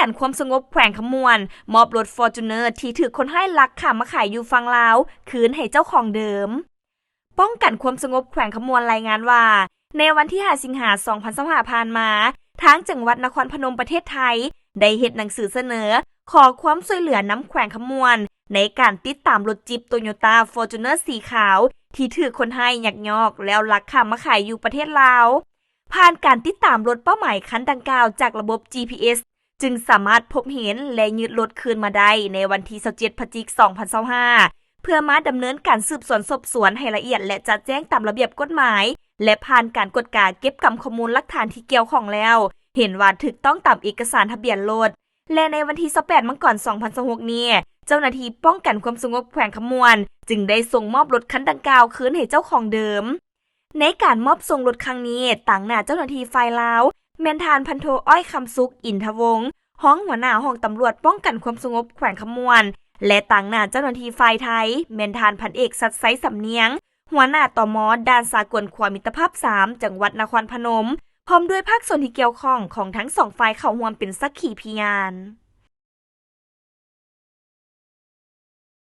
กันความสงบแขวงขมวนมอบรถฟอร์จูเนอร์ที่ถูกคนให้ลักขามาขายอยู่ฝั่งลาวคืนให้เจ้าของเดิมป้องกันความสงบแขวงขมวนรายงานว่าในวันที่5สิงหาคม2025ผ่านมาทางจังหวัดนครพนมประเทศไทยได้เฮ็ดหนังสือเสนอขอความช่วยเหลือนำแขวงขมวนในการติดตามรถจิปโตโยต้าฟอร์จูเนอร์สีขาวที่ถูกคนให้ยักยอกแล้วลักขามาขายอยู่ประเทศลาวผ่านการติดตามรถเป้าหมายคันดังกล่าวจากระบบ GPS จึงสามารถพบเห็นและยึดรถคืนมาได้ในวันที่27พฤศจิกายน2025เพื่อมาดำเนินการสืบสวนสอบสวนให้ละเอียดและจัดแจ้งตามระเบียบกฎหมายและผ่านการกดกาเก็บกำข้อมูลหลักฐานที่เกี่ยวข้องแล้วเห็นว่าถูกต้องตามเอกสารทะเบียนรถและในวันที่28มกราคม2026นี้เจ้าหน้าที่ป้องกันความสงบแขวงขมวนจึงได้ส่งมอบรถคันดังกล่าวคืนให้เจ้าของเดิมในการมอบส่งรถครั้งนี้ต่างหน้าเจ้าหน้าที่ฝ่ายลาวแม่นทานพันโทอ้อยคำสุขอินทวงศ์ห้องหัวหน้าห้องตำรวจป้องกันความสงบแขวงขมวนและต่างหน้าเจ้าหน้าที่ฝ่ายไทยแม่นทานพันเอกสัตย์ไซสำเนียงหัวหน้าตม.ด้านสากลความมิตรภาพ3จังหวัดนครพนมพร้อมด้วยภาคส่วนที่เกี่ยวข้องของทั้ง2ฝ่ายเข้าร่วมเป็นสักขีพยาน